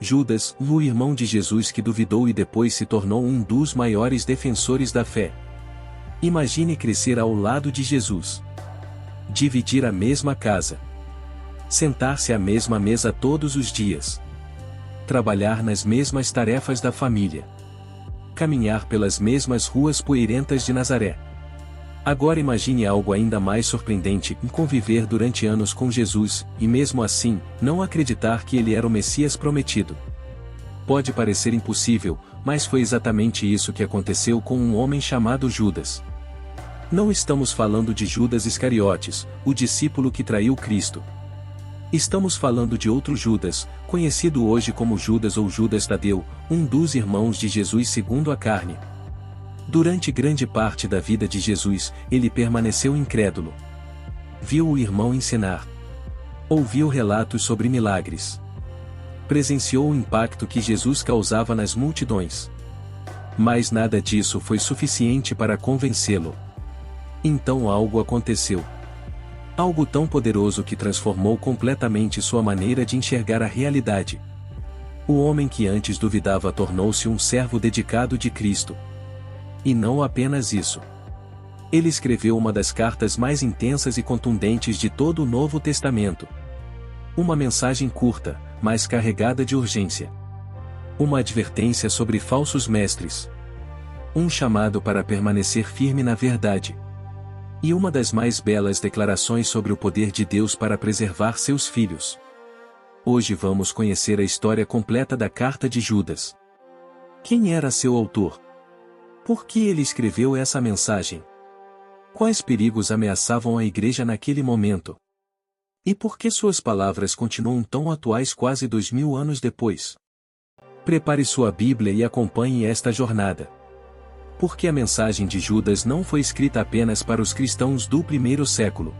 Judas, o irmão de Jesus que duvidou e depois se tornou um dos maiores defensores da fé. Imagine crescer ao lado de Jesus. Dividir a mesma casa. Sentar-se à mesma mesa todos os dias. Trabalhar nas mesmas tarefas da família. Caminhar pelas mesmas ruas poeirentas de Nazaré. Agora imagine algo ainda mais surpreendente: conviver durante anos com Jesus, e mesmo assim, não acreditar que ele era o Messias prometido. Pode parecer impossível, mas foi exatamente isso que aconteceu com um homem chamado Judas. Não estamos falando de Judas Iscariotes, o discípulo que traiu Cristo. Estamos falando de outro Judas, conhecido hoje como Judas ou Judas Tadeu, um dos irmãos de Jesus segundo a carne. Durante grande parte da vida de Jesus, ele permaneceu incrédulo. Viu o irmão ensinar. Ouviu relatos sobre milagres. Presenciou o impacto que Jesus causava nas multidões. Mas nada disso foi suficiente para convencê-lo. Então algo aconteceu. Algo tão poderoso que transformou completamente sua maneira de enxergar a realidade. O homem que antes duvidava tornou-se um servo dedicado de Cristo. E não apenas isso. Ele escreveu uma das cartas mais intensas e contundentes de todo o Novo Testamento. Uma mensagem curta, mas carregada de urgência. Uma advertência sobre falsos mestres. Um chamado para permanecer firme na verdade. E uma das mais belas declarações sobre o poder de Deus para preservar seus filhos. Hoje vamos conhecer a história completa da carta de Judas. Quem era seu autor? Por que ele escreveu essa mensagem? Quais perigos ameaçavam a igreja naquele momento? E por que suas palavras continuam tão atuais quase 2000 anos depois? Prepare sua Bíblia e acompanhe esta jornada. Porque a mensagem de Judas não foi escrita apenas para os cristãos do primeiro século.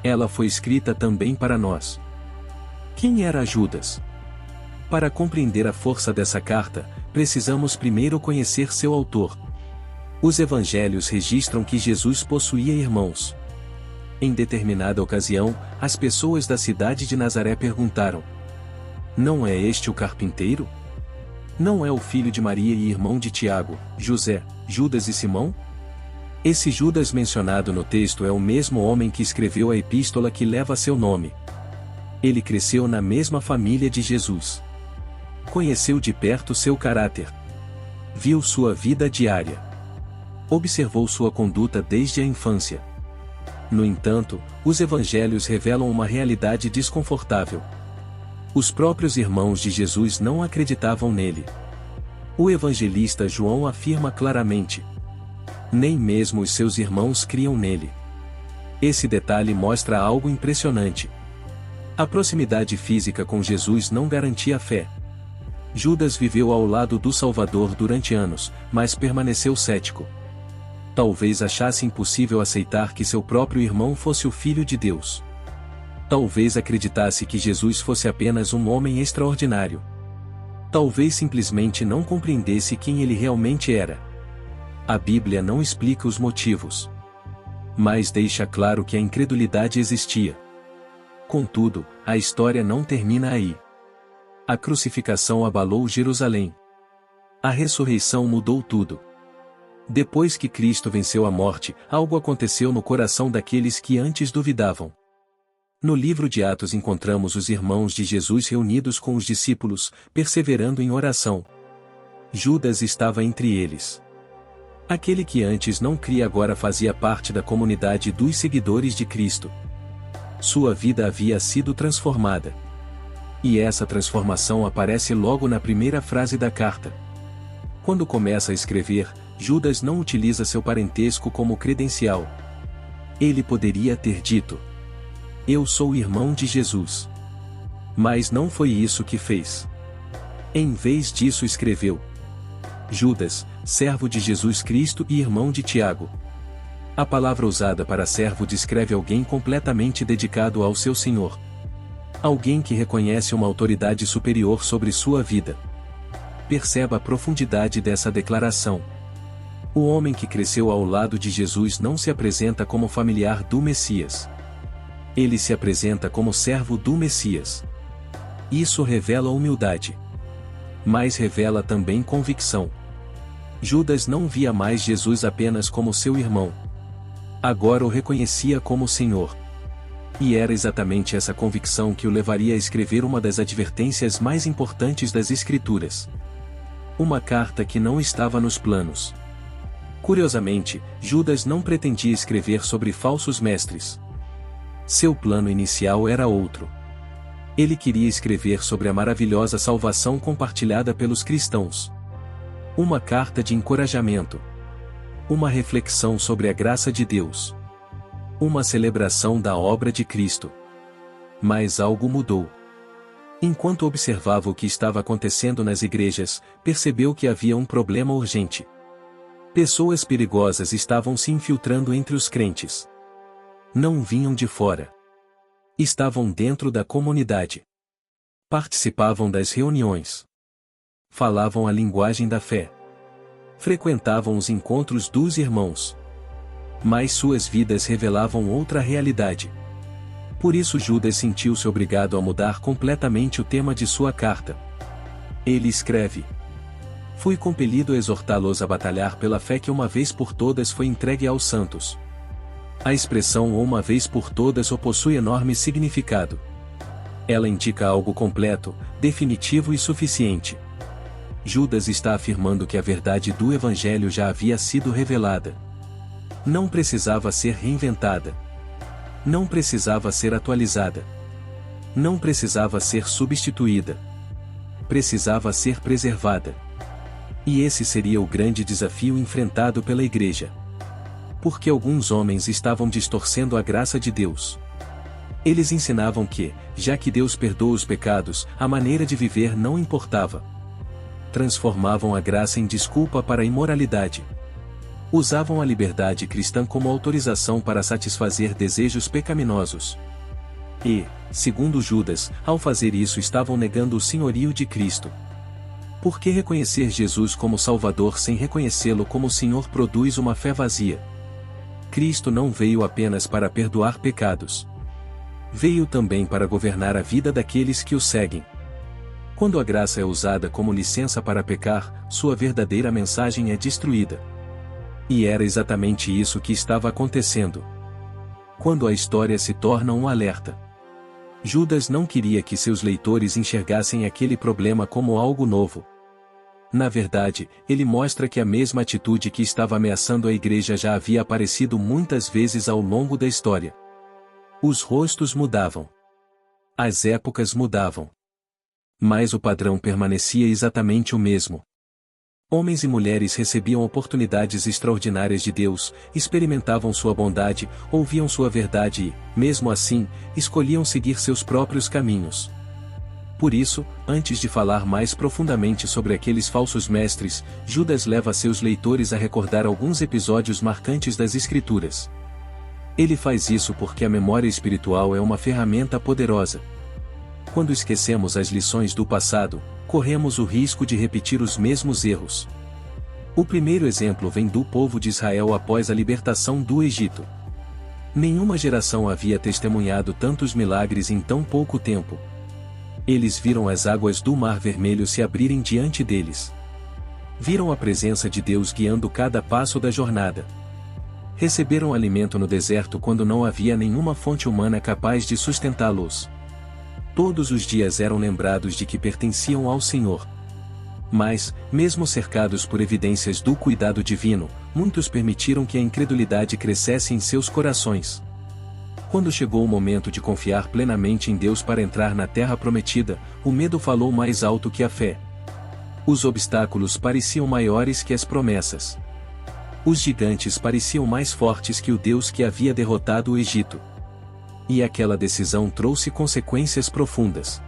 Ela foi escrita também para nós. Quem era Judas? Para compreender a força dessa carta, precisamos primeiro conhecer seu autor. Os evangelhos registram que Jesus possuía irmãos. Em determinada ocasião, as pessoas da cidade de Nazaré perguntaram: não é este o carpinteiro? Não é o filho de Maria e irmão de Tiago, José, Judas e Simão? Esse Judas mencionado no texto é o mesmo homem que escreveu a epístola que leva seu nome. Ele cresceu na mesma família de Jesus. Conheceu de perto seu caráter. Viu sua vida diária. Observou sua conduta desde a infância. No entanto, os evangelhos revelam uma realidade desconfortável. Os próprios irmãos de Jesus não acreditavam nele. O evangelista João afirma claramente: nem mesmo os seus irmãos criam nele. Esse detalhe mostra algo impressionante. A proximidade física com Jesus não garantia a fé. Judas viveu ao lado do Salvador durante anos, mas permaneceu cético. Talvez achasse impossível aceitar que seu próprio irmão fosse o Filho de Deus. Talvez acreditasse que Jesus fosse apenas um homem extraordinário. Talvez simplesmente não compreendesse quem ele realmente era. A Bíblia não explica os motivos, mas deixa claro que a incredulidade existia. Contudo, a história não termina aí. A crucificação abalou Jerusalém. A ressurreição mudou tudo. Depois que Cristo venceu a morte, algo aconteceu no coração daqueles que antes duvidavam. No livro de Atos encontramos os irmãos de Jesus reunidos com os discípulos, perseverando em oração. Judas estava entre eles. Aquele que antes não cria agora fazia parte da comunidade dos seguidores de Cristo. Sua vida havia sido transformada. E essa transformação aparece logo na primeira frase da carta. Quando começa a escrever, Judas não utiliza seu parentesco como credencial. Ele poderia ter dito: eu sou irmão de Jesus. Mas não foi isso que fez. Em vez disso escreveu: Judas, servo de Jesus Cristo e irmão de Tiago. A palavra usada para servo descreve alguém completamente dedicado ao seu Senhor. Alguém que reconhece uma autoridade superior sobre sua vida. Perceba a profundidade dessa declaração. O homem que cresceu ao lado de Jesus não se apresenta como familiar do Messias. Ele se apresenta como servo do Messias. Isso revela humildade. mas revela também convicção. Judas não via mais Jesus apenas como seu irmão. Agora o reconhecia como Senhor. E era exatamente essa convicção que o levaria a escrever uma das advertências mais importantes das Escrituras. Uma carta que não estava nos planos. Curiosamente, Judas não pretendia escrever sobre falsos mestres. Seu plano inicial era outro. Ele queria escrever sobre a maravilhosa salvação compartilhada pelos cristãos. Uma carta de encorajamento. Uma reflexão sobre a graça de Deus. Uma celebração da obra de Cristo. Mas algo mudou. Enquanto observava o que estava acontecendo nas igrejas, percebeu que havia um problema urgente. Pessoas perigosas estavam se infiltrando entre os crentes. Não vinham de fora. Estavam dentro da comunidade. Participavam das reuniões. Falavam a linguagem da fé. Frequentavam os encontros dos irmãos. Mas suas vidas revelavam outra realidade. Por isso Judas sentiu-se obrigado a mudar completamente o tema de sua carta. Ele escreve: fui compelido a exortá-los a batalhar pela fé que uma vez por todas foi entregue aos santos. A expressão "uma vez por todas" possui enorme significado. Ela indica algo completo, definitivo e suficiente. Judas está afirmando que a verdade do Evangelho já havia sido revelada. Não precisava ser reinventada. Não precisava ser atualizada. Não precisava ser substituída. Precisava ser preservada. E esse seria o grande desafio enfrentado pela igreja. Porque alguns homens estavam distorcendo a graça de Deus. Eles ensinavam que, já que Deus perdoa os pecados, a maneira de viver não importava. Transformavam a graça em desculpa para a imoralidade. Usavam a liberdade cristã como autorização para satisfazer desejos pecaminosos. E, segundo Judas, ao fazer isso estavam negando o senhorio de Cristo. Por que reconhecer Jesus como Salvador sem reconhecê-lo como Senhor produz uma fé vazia? Cristo não veio apenas para perdoar pecados. Veio também para governar a vida daqueles que o seguem. Quando a graça é usada como licença para pecar, sua verdadeira mensagem é destruída. E era exatamente isso que estava acontecendo. Quando a história se torna um alerta. Judas não queria que seus leitores enxergassem aquele problema como algo novo. Na verdade, ele mostra que a mesma atitude que estava ameaçando a igreja já havia aparecido muitas vezes ao longo da história. Os rostos mudavam. As épocas mudavam. Mas o padrão permanecia exatamente o mesmo. Homens e mulheres recebiam oportunidades extraordinárias de Deus, experimentavam sua bondade, ouviam sua verdade e, mesmo assim, escolhiam seguir seus próprios caminhos. Por isso, antes de falar mais profundamente sobre aqueles falsos mestres, Judas leva seus leitores a recordar alguns episódios marcantes das Escrituras. Ele faz isso porque a memória espiritual é uma ferramenta poderosa. Quando esquecemos as lições do passado, corremos o risco de repetir os mesmos erros. O primeiro exemplo vem do povo de Israel após a libertação do Egito. Nenhuma geração havia testemunhado tantos milagres em tão pouco tempo. Eles viram as águas do Mar Vermelho se abrirem diante deles. Viram a presença de Deus guiando cada passo da jornada. Receberam alimento no deserto quando não havia nenhuma fonte humana capaz de sustentá-los. Todos os dias eram lembrados de que pertenciam ao Senhor. Mas, mesmo cercados por evidências do cuidado divino, muitos permitiram que a incredulidade crescesse em seus corações. Quando chegou o momento de confiar plenamente em Deus para entrar na terra prometida, o medo falou mais alto que a fé. Os obstáculos pareciam maiores que as promessas. Os gigantes pareciam mais fortes que o Deus que havia derrotado o Egito. E aquela decisão trouxe consequências profundas.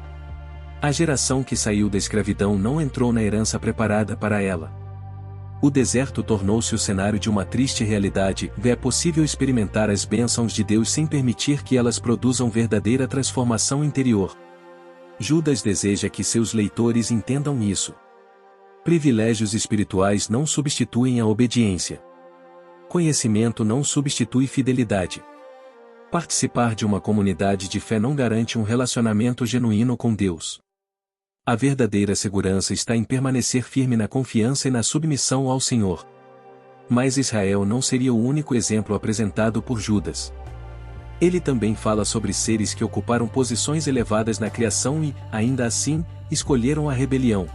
A geração que saiu da escravidão não entrou na herança preparada para ela. O deserto tornou-se o cenário de uma triste realidade. É possível experimentar as bênçãos de Deus sem permitir que elas produzam verdadeira transformação interior. Judas deseja que seus leitores entendam isso. Privilégios espirituais não substituem a obediência. Conhecimento não substitui fidelidade. Participar de uma comunidade de fé não garante um relacionamento genuíno com Deus. A verdadeira segurança está em permanecer firme na confiança e na submissão ao Senhor. Mas Israel não seria o único exemplo apresentado por Judas. Ele também fala sobre seres que ocuparam posições elevadas na criação e, ainda assim, escolheram a rebelião.